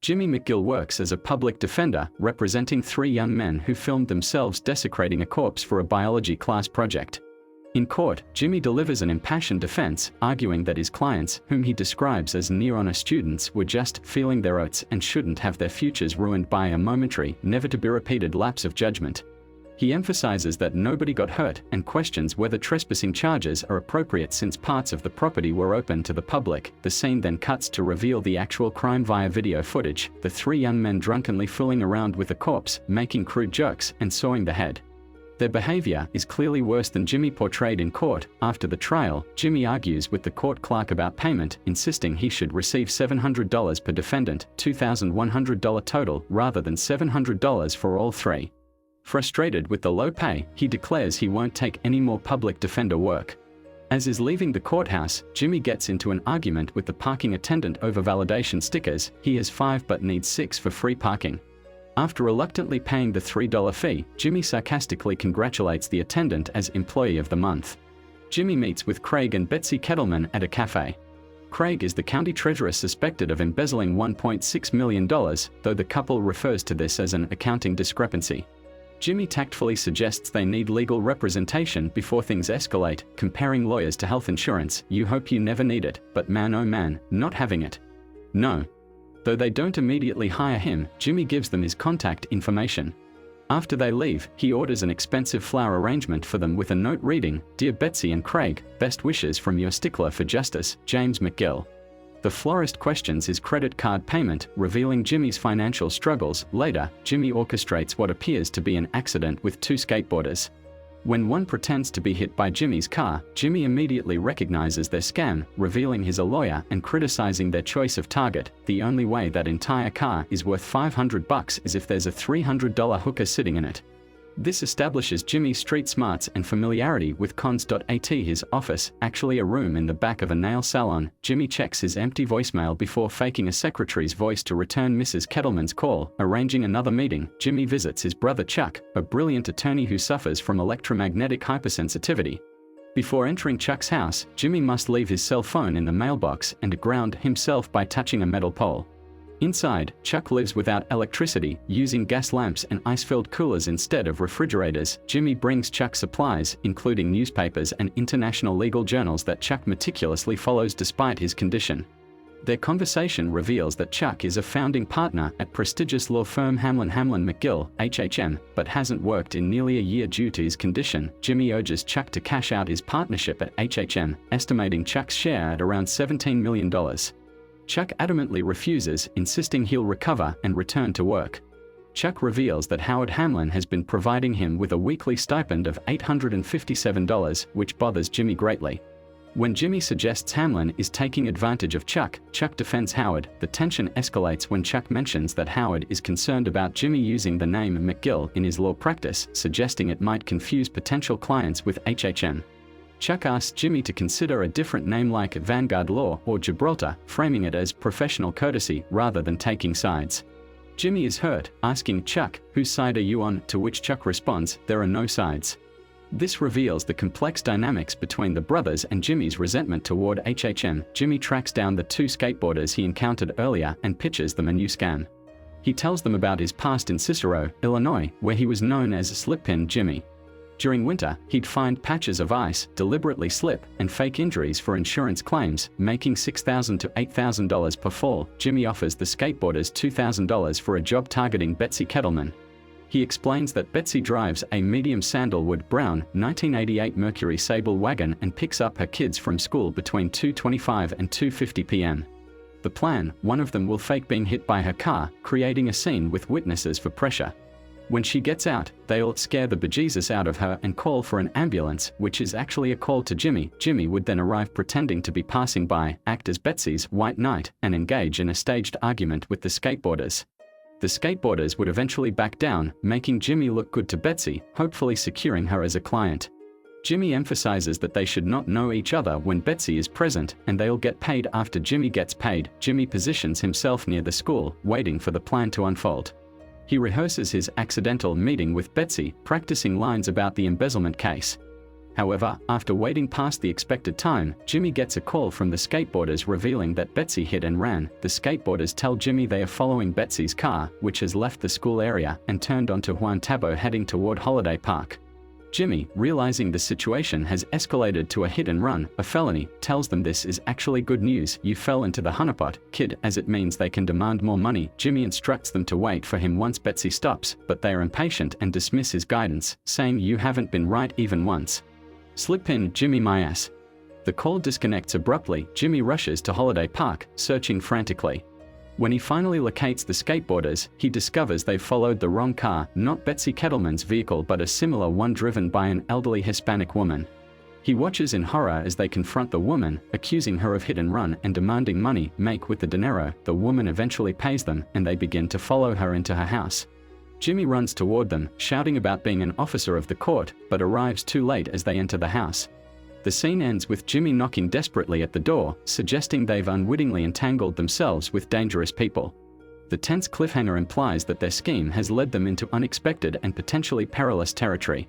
Jimmy McGill works as a public defender, representing 3 young men who filmed themselves desecrating a corpse for a biology class project. In court, Jimmy delivers an impassioned defense, arguing that his clients, whom he describes as near-honor students, were just feeling their oats and shouldn't have their futures ruined by a momentary, never-to-be-repeated lapse of judgment. He emphasizes that nobody got hurt and questions whether trespassing charges are appropriate since parts of the property were open to the public. The scene then cuts to reveal the actual crime via video footage, the 3 young men drunkenly fooling around with the corpse, making crude jokes, and sawing the head. Their behavior is clearly worse than Jimmy portrayed in court. After the trial, Jimmy argues with the court clerk about payment, insisting he should receive $700 per defendant, $2,100 total, rather than $700 for all 3. Frustrated with the low pay, he declares he won't take any more public defender work. As is leaving the courthouse, Jimmy gets into an argument with the parking attendant over validation stickers. He has 5 but needs 6 for free parking. After reluctantly paying the $3 fee, Jimmy sarcastically congratulates the attendant as Employee of the Month. Jimmy meets with Craig and Betsy Kettleman at a cafe. Craig is the county treasurer suspected of embezzling $1.6 million, though the couple refers to this as an accounting discrepancy. Jimmy tactfully suggests they need legal representation before things escalate, comparing lawyers to health insurance. You hope you never need it, but man oh man, not having it. No. Though they don't immediately hire him, Jimmy gives them his contact information. After they leave, he orders an expensive flower arrangement for them with a note reading, "Dear Betsy and Craig, best wishes from your stickler for justice, James McGill." The florist questions his credit card payment, revealing Jimmy's financial struggles. Later, Jimmy orchestrates what appears to be an accident with 2 skateboarders. When one pretends to be hit by Jimmy's car, Jimmy immediately recognizes their scam, revealing he's a lawyer and criticizing their choice of target. The only way that entire car is worth $500 is if there's a $300 hooker sitting in it. This establishes Jimmy's street smarts and familiarity with cons.at. His office, actually a room in the back of a nail salon. Jimmy checks his empty voicemail before faking a secretary's voice to return Mrs. Kettleman's call. Arranging another meeting, Jimmy visits his brother Chuck, a brilliant attorney who suffers from electromagnetic hypersensitivity. Before entering Chuck's house, Jimmy must leave his cell phone in the mailbox and ground himself by touching a metal pole. Inside, Chuck lives without electricity, using gas lamps and ice-filled coolers instead of refrigerators. Jimmy brings Chuck supplies, including newspapers and international legal journals that Chuck meticulously follows despite his condition. Their conversation reveals that Chuck is a founding partner at prestigious law firm Hamlin McGill, HHM, but hasn't worked in nearly a year due to his condition. Jimmy urges Chuck to cash out his partnership at HHM, estimating Chuck's share at around $17 million. Chuck adamantly refuses, insisting he'll recover and return to work. Chuck reveals that Howard Hamlin has been providing him with a weekly stipend of $857, which bothers Jimmy greatly. When Jimmy suggests Hamlin is taking advantage of Chuck, Chuck defends Howard. The tension escalates when Chuck mentions that Howard is concerned about Jimmy using the name McGill in his law practice, suggesting it might confuse potential clients with HHM. Chuck asks Jimmy to consider a different name like Vanguard Law or Gibraltar, framing it as professional courtesy rather than taking sides. Jimmy is hurt, asking Chuck, "Whose side are you on?" to which Chuck responds, "There are no sides." This reveals the complex dynamics between the brothers and Jimmy's resentment toward HHM. Jimmy tracks down the 2 skateboarders he encountered earlier and pitches them a new scam. He tells them about his past in Cicero, Illinois, where he was known as Slippin' Jimmy. During winter, he'd find patches of ice, deliberately slip, and fake injuries for insurance claims, making $6,000 to $8,000 per fall. Jimmy offers the skateboarders $2,000 for a job targeting Betsy Kettleman. He explains that Betsy drives a medium sandalwood brown 1988 Mercury Sable wagon and picks up her kids from school between 2:25 and 2:50 p.m. The plan: one of them will fake being hit by her car, creating a scene with witnesses for pressure. When she gets out, they'll scare the bejesus out of her and call for an ambulance, which is actually a call to Jimmy. Jimmy would then arrive pretending to be passing by, act as Betsy's white knight, and engage in a staged argument with the skateboarders. The skateboarders would eventually back down, making Jimmy look good to Betsy, hopefully securing her as a client. Jimmy emphasizes that they should not know each other when Betsy is present, and they'll get paid after Jimmy gets paid. Jimmy positions himself near the school, waiting for the plan to unfold. He rehearses his accidental meeting with Betsy, practicing lines about the embezzlement case. However, after waiting past the expected time, Jimmy gets a call from the skateboarders revealing that Betsy hit and ran. The skateboarders tell Jimmy they are following Betsy's car, which has left the school area and turned onto Juan Tabo heading toward Holiday Park. Jimmy, realizing the situation has escalated to a hit and run, a felony, tells them this is actually good news. You fell into the honeypot, kid, as it means they can demand more money. Jimmy instructs them to wait for him once Betsy stops, but they are impatient and dismiss his guidance, saying you haven't been right even once. Slip in, Jimmy my ass. The call disconnects abruptly. Jimmy rushes to Holiday Park, searching frantically. When he finally locates the skateboarders, he discovers they've followed the wrong car, not Betsy Kettleman's vehicle but a similar one driven by an elderly Hispanic woman. He watches in horror as they confront the woman, accusing her of hit and run and demanding money. Make with the dinero. The woman eventually pays them, and they begin to follow her into her house. Jimmy runs toward them, shouting about being an officer of the court, but arrives too late as they enter the house. The scene ends with Jimmy knocking desperately at the door, suggesting they've unwittingly entangled themselves with dangerous people. The tense cliffhanger implies that their scheme has led them into unexpected and potentially perilous territory.